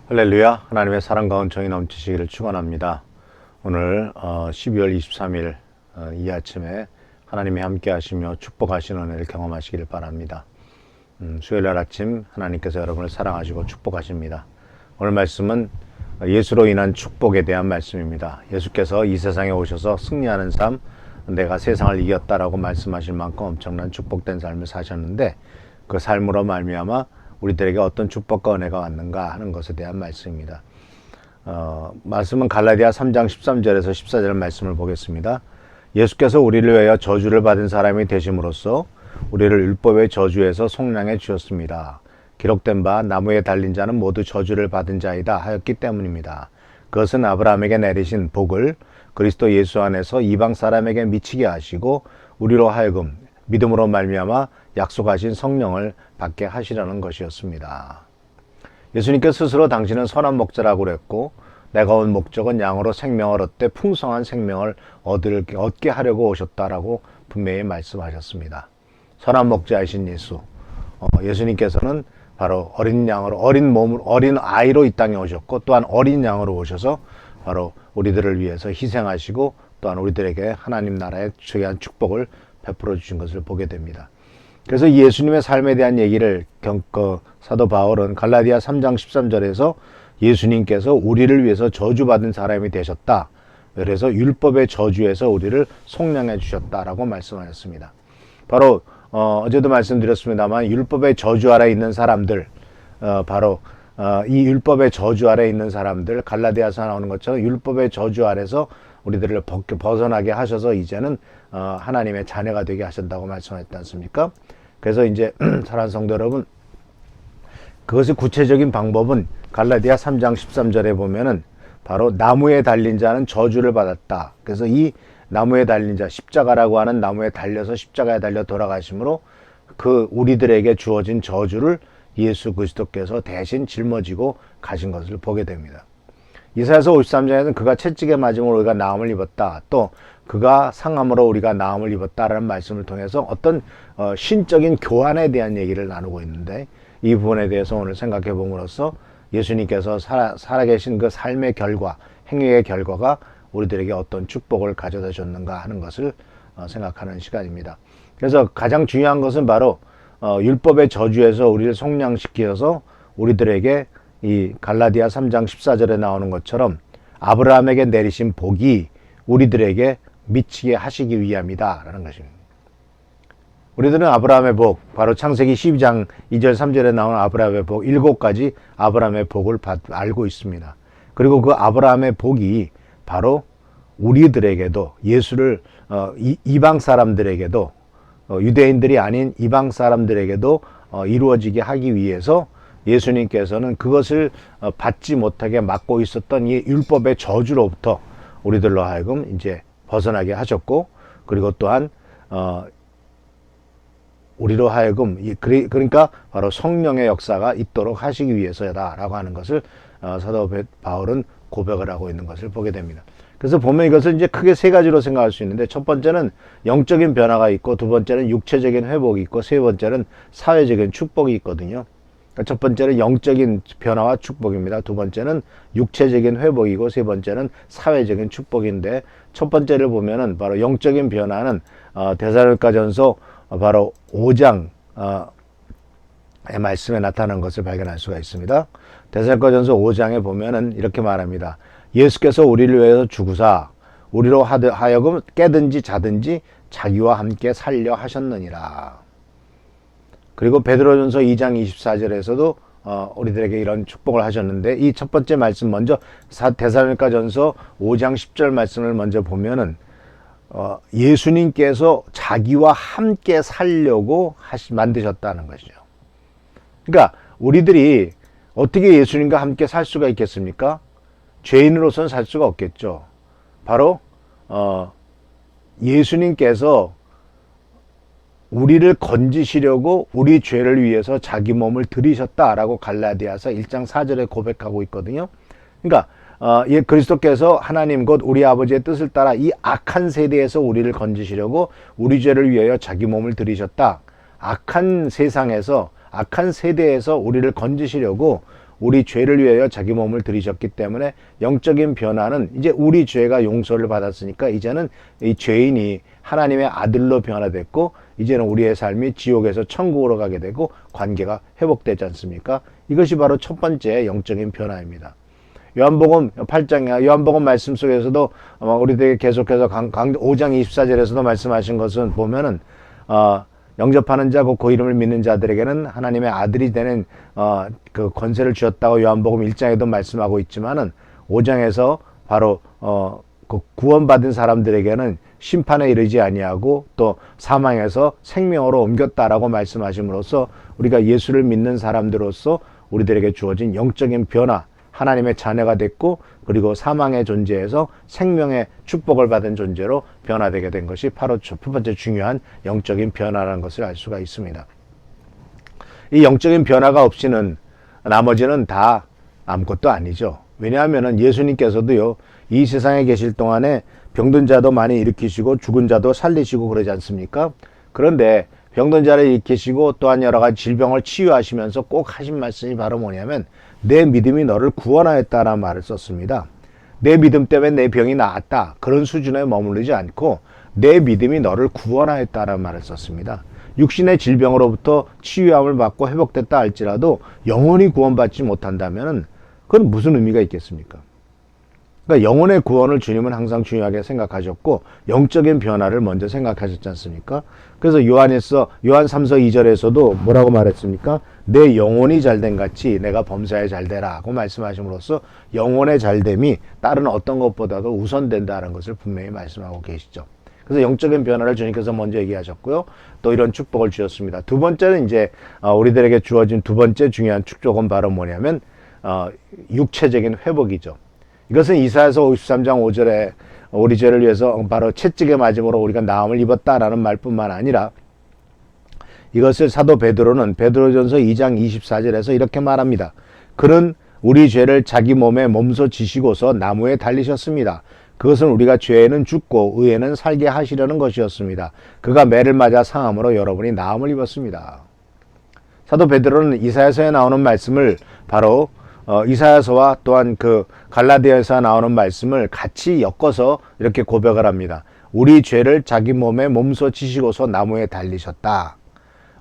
할렐루야. 하나님의 사랑과 은총이 넘치시기를 축원합니다. 오늘 12월 23일 이 아침에 하나님이 함께 하시며 축복하시는 은혜를 경험하시기를 바랍니다. 수요일날 아침 하나님께서 여러분을 사랑하시고 축복하십니다. 오늘 말씀은 예수로 인한 축복에 대한 말씀입니다. 예수께서 이 세상에 오셔서 승리하는 삶, 내가 세상을 이겼다라고 말씀하실 만큼 엄청난 축복된 삶을 사셨는데 그 삶으로 말미암아 우리들에게 어떤 축복과 은혜가 왔는가 하는 것에 대한 말씀입니다. 말씀은 갈라디아 3장 13절에서 14절 말씀을 보겠습니다. 예수께서 우리를 위하여 저주를 받은 사람이 되심으로써 우리를 율법의 저주에서 속량해 주셨습니다. 기록된 바 나무에 달린 자는 모두 저주를 받은 자이다 하였기 때문입니다. 그것은 아브라함에게 내리신 복을 그리스도 예수 안에서 이방 사람에게 미치게 하시고 우리로 하여금 믿음으로 말미암아 약속하신 성령을 받게 하시려는 것이었습니다. 예수님께서 스스로 당신은 선한 목자라고 그랬고 내가 온 목적은 양으로 생명을 얻되 풍성한 생명을 얻게 하려고 오셨다라고 분명히 말씀하셨습니다. 선한 목자이신 예수, 예수님께서는 바로 어린 양으로 어린 아이로 이 땅에 오셨고 또한 어린 양으로 오셔서 바로 우리들을 위해서 희생하시고 또한 우리들에게 하나님 나라의 귀한 축복을 베풀어 주신 것을 보게 됩니다. 그래서 예수님의 삶에 대한 얘기를 사도 바울은 갈라디아 3장 13절에서 예수님께서 우리를 위해서 저주받은 사람이 되셨다. 그래서 율법의 저주에서 우리를 속량해 주셨다라고 말씀하셨습니다. 바로 어제도 말씀드렸습니다만 율법의 저주 아래 있는 사람들, 바로 이 율법의 저주 아래 있는 사람들, 갈라디아서 나오는 것처럼 율법의 저주 아래서 우리들을 벗어나게 하셔서 이제는 하나님의 자녀가 되게 하신다고 말씀하셨지 않습니까? 그래서 이제 사랑하는 성도 여러분, 그것의 구체적인 방법은 갈라디아 3장 13절에 보면은 바로 나무에 달린 자는 저주를 받았다. 그래서 이 나무에 달린 자, 십자가라고 하는 나무에 달려서 십자가에 달려 돌아가심으로 그 우리들에게 주어진 저주를 예수 그리스도께서 대신 짊어지고 가신 것을 보게 됩니다. 이사야서 53장에서는 그가 채찍에 맞음으로 우리가 나음을 입었다. 또 그가 상함으로 우리가 나음을 입었다라는 말씀을 통해서 어떤 신적인 교환에 대한 얘기를 나누고 있는데 이 부분에 대해서 오늘 생각해 봄으로써 예수님께서 살아계신 그 삶의 결과, 행위의 결과가 우리들에게 어떤 축복을 가져다 줬는가 하는 것을 생각하는 시간입니다. 그래서 가장 중요한 것은 바로 율법의 저주에서 우리를 속량시켜서 우리들에게 이 갈라디아 3장 14절에 나오는 것처럼 아브라함에게 내리신 복이 우리들에게 미치게 하시기 위함이다 라는 것입니다. 우리들은 아브라함의 복, 바로 창세기 12장 2절 3절에 나오는 아브라함의 복 7가지 아브라함의 복을 알고 있습니다. 그리고 그 아브라함의 복이 바로 우리들에게도 예수를 이방 사람들에게도 유대인들이 아닌 이방 사람들에게도 이루어지게 하기 위해서 예수님께서는 그것을 받지 못하게 막고 있었던 이 율법의 저주로부터 우리들로 하여금 이제 벗어나게 하셨고, 그리고 또한 우리로 하여금 그러니까 바로 성령의 역사가 있도록 하시기 위해서다라고 하는 것을 사도 바울은 고백을 하고 있는 것을 보게 됩니다. 그래서 보면 이것을 이제 크게 세 가지로 생각할 수 있는데, 첫 번째는 영적인 변화가 있고, 두 번째는 육체적인 회복이 있고, 세 번째는 사회적인 축복이 있거든요. 첫 번째는 영적인 변화와 축복입니다. 두 번째는 육체적인 회복이고, 세 번째는 사회적인 축복인데, 첫 번째를 보면은 바로 영적인 변화는 데살로니가전서 바로 5장의 말씀에 나타난 것을 발견할 수가 있습니다. 데살로니가전서 5장에 보면은 이렇게 말합니다. 예수께서 우리를 위해서 죽으사 우리로 하여금 깨든지 자든지 자기와 함께 살려 하셨느니라. 그리고 베드로전서 2장 24절에서도 우리들에게 이런 축복을 하셨는데, 이 첫 번째 말씀 먼저 데살로니가전서 5장 10절 말씀을 먼저 보면은 예수님께서 자기와 함께 살려고 만드셨다는 것이죠. 그러니까 우리들이 어떻게 예수님과 함께 살 수가 있겠습니까? 죄인으로서는 살 수가 없겠죠. 바로 예수님께서 우리를 건지시려고 우리 죄를 위해서 자기 몸을 들이셨다라고 갈라디아서 1장 4절에 고백하고 있거든요. 그러니까 그리스도께서 하나님 곧 우리 아버지의 뜻을 따라 이 악한 세대에서 우리를 건지시려고 우리 죄를 위하여 자기 몸을 들이셨다. 악한 세상에서, 악한 세대에서 우리를 건지시려고 우리 죄를 위하여 자기 몸을 들이셨기 때문에 영적인 변화는 이제 우리 죄가 용서를 받았으니까 이제는 이 죄인이 하나님의 아들로 변화됐고 이제는 우리의 삶이 지옥에서 천국으로 가게 되고 관계가 회복되지 않습니까? 이것이 바로 첫 번째 영적인 변화입니다. 요한복음 8장, 요한복음 말씀 속에서도 우리들에게 계속해서 5장 24절에서도 말씀하신 것은 보면은 영접하는 자, 그 이름을 믿는 자들에게는 하나님의 아들이 되는 그 권세를 주었다고 요한복음 1장에도 말씀하고 있지만은 5장에서 바로 그 구원받은 사람들에게는 심판에 이르지 아니하고 또 사망에서 생명으로 옮겼다라고 말씀하심으로써 우리가 예수를 믿는 사람들로서 우리들에게 주어진 영적인 변화, 하나님의 자녀가 됐고 그리고 사망의 존재에서 생명의 축복을 받은 존재로 변화되게 된 것이 바로 첫 번째 중요한 영적인 변화라는 것을 알 수가 있습니다. 이 영적인 변화가 없이는 나머지는 다 아무것도 아니죠. 왜냐하면 예수님께서도요, 이 세상에 계실 동안에 병든 자도 많이 일으키시고 죽은 자도 살리시고 그러지 않습니까? 그런데 병든 자를 일으키시고 또한 여러 가지 질병을 치유하시면서 꼭 하신 말씀이 바로 뭐냐면 내 믿음이 너를 구원하였다라는 말을 썼습니다. 내 믿음 때문에 내 병이 나았다. 그런 수준에 머무르지 않고 내 믿음이 너를 구원하였다라는 말을 썼습니다. 육신의 질병으로부터 치유함을 받고 회복됐다 할지라도 영원히 구원받지 못한다면 그건 무슨 의미가 있겠습니까? 그러니까 영혼의 구원을 주님은 항상 중요하게 생각하셨고 영적인 변화를 먼저 생각하셨지 않습니까? 그래서 요한 3서 2절에서도 뭐라고 말했습니까? 내 영혼이 잘된 같이 내가 범사에 잘되라고 말씀하심으로써 영혼의 잘됨이 다른 어떤 것보다도 우선된다는 것을 분명히 말씀하고 계시죠. 그래서 영적인 변화를 주님께서 먼저 얘기하셨고요. 또 이런 축복을 주셨습니다. 두 번째는 이제 우리들에게 주어진 두 번째 중요한 축복은 바로 뭐냐면 육체적인 회복이죠. 이것은 이사야서 53장 5절에 우리 죄를 위해서 바로 채찍에 맞음으로 우리가 나음을 입었다라는 말뿐만 아니라 이것을 사도 베드로는 베드로전서 2장 24절에서 이렇게 말합니다. 그는 우리 죄를 자기 몸에 몸소 지시고서 나무에 달리셨습니다. 그것은 우리가 죄에는 죽고 의에는 살게 하시려는 것이었습니다. 그가 매를 맞아 상함으로 여러분이 나음을 입었습니다. 사도 베드로는 이사야서에 나오는 말씀을 바로 이사야서와 또한 그 갈라디아에서 나오는 말씀을 같이 엮어서 이렇게 고백을 합니다. 우리 죄를 자기 몸에 몸소 치시고서 나무에 달리셨다.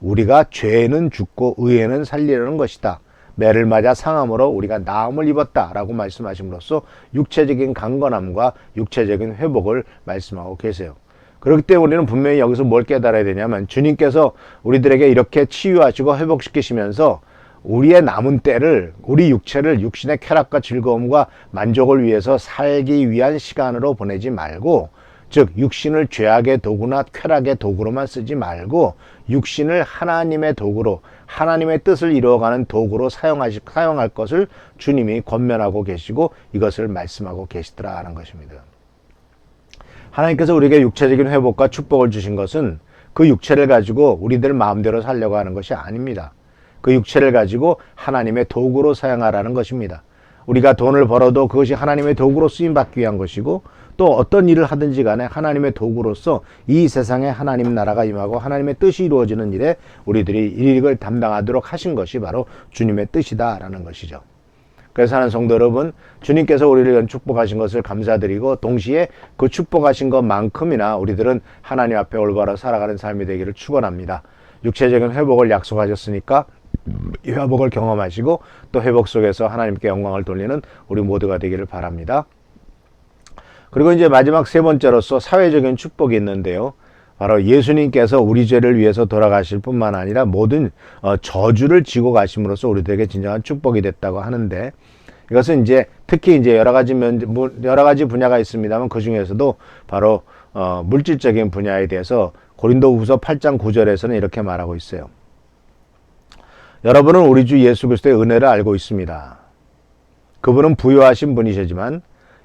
우리가 죄에는 죽고 의에는 살리려는 것이다. 매를 맞아 상함으로 우리가 나음을 입었다라고 말씀하심으로써 육체적인 강건함과 육체적인 회복을 말씀하고 계세요. 그렇기 때문에 우리는 분명히 여기서 뭘 깨달아야 되냐면 주님께서 우리들에게 이렇게 치유하시고 회복시키시면서 우리의 남은 때를 우리 육체를 육신의 쾌락과 즐거움과 만족을 위해서 살기 위한 시간으로 보내지 말고 즉 육신을 죄악의 도구나 쾌락의 도구로만 쓰지 말고 육신을 하나님의 도구로 하나님의 뜻을 이루어가는 도구로 사용할 것을 주님이 권면하고 계시고 이것을 말씀하고 계시더라는 것입니다. 하나님께서 우리에게 육체적인 회복과 축복을 주신 것은 그 육체를 가지고 우리들 마음대로 살려고 하는 것이 아닙니다. 그 육체를 가지고 하나님의 도구로 사용하라는 것입니다. 우리가 돈을 벌어도 그것이 하나님의 도구로 쓰임받기 위한 것이고 또 어떤 일을 하든지 간에 하나님의 도구로서 이 세상에 하나님 나라가 임하고 하나님의 뜻이 이루어지는 일에 우리들이 일을 담당하도록 하신 것이 바로 주님의 뜻이다라는 것이죠. 그래서 하는 성도 여러분, 주님께서 우리를 축복하신 것을 감사드리고 동시에 그 축복하신 것만큼이나 우리들은 하나님 앞에 올바로 살아가는 삶이 되기를 축원합니다. 육체적인 회복을 약속하셨으니까 이 회복을 경험하시고 또 회복 속에서 하나님께 영광을 돌리는 우리 모두가 되기를 바랍니다. 그리고 이제 마지막 세 번째로서 사회적인 축복이 있는데요. 바로 예수님께서 우리 죄를 위해서 돌아가실 뿐만 아니라 모든 저주를 지고 가심으로써 우리들에게 진정한 축복이 됐다고 하는데 이것은 이제 특히 이제 여러 가지 분야가 있습니다만 그 중에서도 바로 물질적인 분야에 대해서 고린도후서 8장 9절에서는 이렇게 말하고 있어요. 여러분은 우리 주 예수 그리스도의 은혜를 알고 있습니다. 그분은 부유하신 분이시지만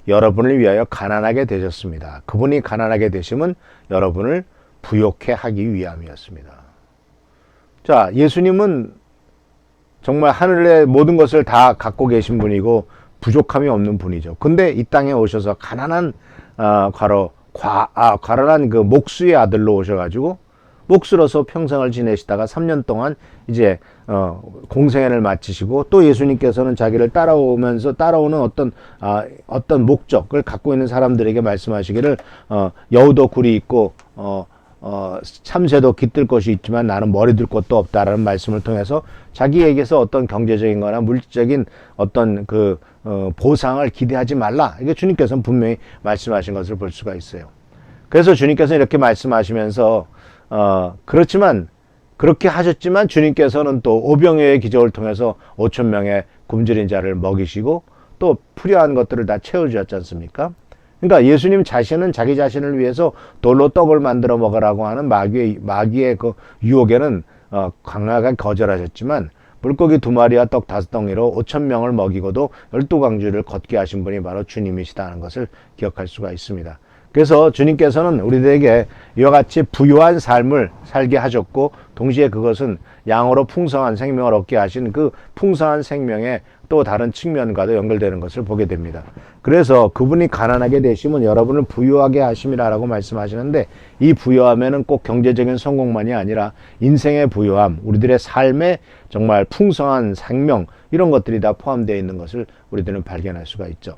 여러분을 위하여 가난하게 되셨습니다. 그분이 가난하게 되심은 여러분을 부욕해 하기 위함이었습니다. 자, 예수님은 정말 하늘의 모든 것을 다 갖고 계신 분이고 부족함이 없는 분이죠. 근데 이 땅에 오셔서 가난한 가난한 그 목수의 아들로 오셔가지고 몫으로서 평생을 지내시다가 3년 동안 이제 공생애를 마치시고, 또 예수님께서는 자기를 따라오는 어떤 목적을 갖고 있는 사람들에게 말씀하시기를, 여우도 굴이 있고 참새도 깃들 곳이 있지만 나는 머리 둘 곳도 없다라는 말씀을 통해서 자기에게서 어떤 경제적인 거나 물질적인 어떤 보상을 기대하지 말라, 이게 주님께서는 분명히 말씀하신 것을 볼 수가 있어요. 그래서 주님께서는 이렇게 말씀하시면서 그렇지만, 그렇게 하셨지만 주님께서는 또 오병이어의 기적을 통해서 5천 명의 굶주린 자를 먹이시고 또 필요한 것들을 다 채워주셨지 않습니까? 그러니까 예수님 자신은 자기 자신을 위해서 돌로 떡을 만들어 먹으라고 하는 마귀의 그 유혹에는 강하게 거절하셨지만, 물고기 2마리와 떡 5덩이로 5천 명을 먹이고도 12광주를 걷게 하신 분이 바로 주님이시다는 것을 기억할 수가 있습니다. 그래서 주님께서는 우리들에게 이와 같이 부유한 삶을 살게 하셨고, 동시에 그것은 양으로 풍성한 생명을 얻게 하신 그 풍성한 생명의 또 다른 측면과도 연결되는 것을 보게 됩니다. 그래서 그분이 가난하게 되시면 여러분을 부유하게 하심이라고 말씀하시는데, 이 부유함에는 꼭 경제적인 성공만이 아니라 인생의 부유함, 우리들의 삶의 정말 풍성한 생명, 이런 것들이 다 포함되어 있는 것을 우리들은 발견할 수가 있죠.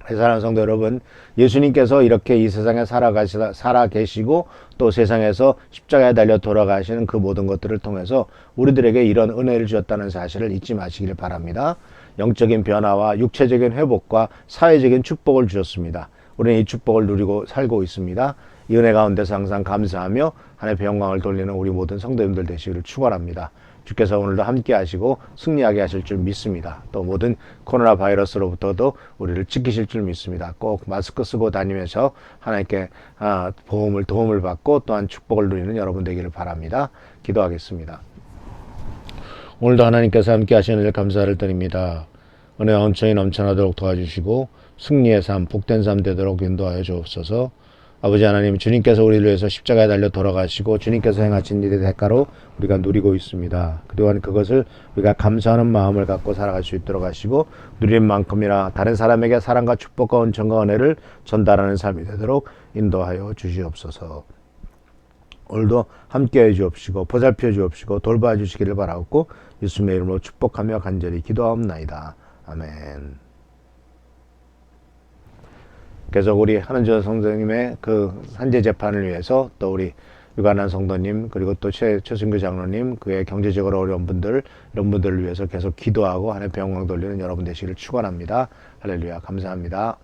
사랑하는 성도 여러분, 예수님께서 이렇게 이 세상에 살아 계시고 또 세상에서 십자가에 달려 돌아가시는 그 모든 것들을 통해서 우리들에게 이런 은혜를 주셨다는 사실을 잊지 마시길 바랍니다. 영적인 변화와 육체적인 회복과 사회적인 축복을 주셨습니다. 우리는 이 축복을 누리고 살고 있습니다. 이 은혜 가운데서 항상 감사하며 하나님의 영광을 돌리는 우리 모든 성도님들 되시기를 축원합니다. 주께서 오늘도 함께 하시고 승리하게 하실 줄 믿습니다. 또 모든 코로나 바이러스로부터도 우리를 지키실 줄 믿습니다. 꼭 마스크 쓰고 다니면서 하나님께 도움을 받고 또한 축복을 누리는 여러분 되기를 바랍니다. 기도하겠습니다. 오늘도 하나님께서 함께 하시는 일 감사를 드립니다. 은혜와 은총이 넘쳐나도록 도와주시고 승리의 삶, 복된 삶 되도록 인도하여 주옵소서. 아버지 하나님, 주님께서 우리를 위해서 십자가에 달려 돌아가시고 주님께서 행하신 일의 대가로 우리가 누리고 있습니다. 그동안 그것을 우리가 감사하는 마음을 갖고 살아갈 수 있도록 하시고, 누린 만큼이나 다른 사람에게 사랑과 축복과 은총과 은혜를 전달하는 삶이 되도록 인도하여 주시옵소서. 오늘도 함께해 주옵시고 보살펴 주옵시고 돌봐 주시기를 바라옵고 예수님의 이름으로 축복하며 간절히 기도하옵나이다. 아멘. 계속 우리 한은주 성도님의 그 산재 재판을 위해서 또 우리 유관한 성도님, 그리고 또 최승규 장로님, 그의 경제적으로 어려운 분들, 이런 분들을 위해서 계속 기도하고 하나님의 영광 돌리는 여러분 되시기를 축원합니다. 할렐루야. 감사합니다.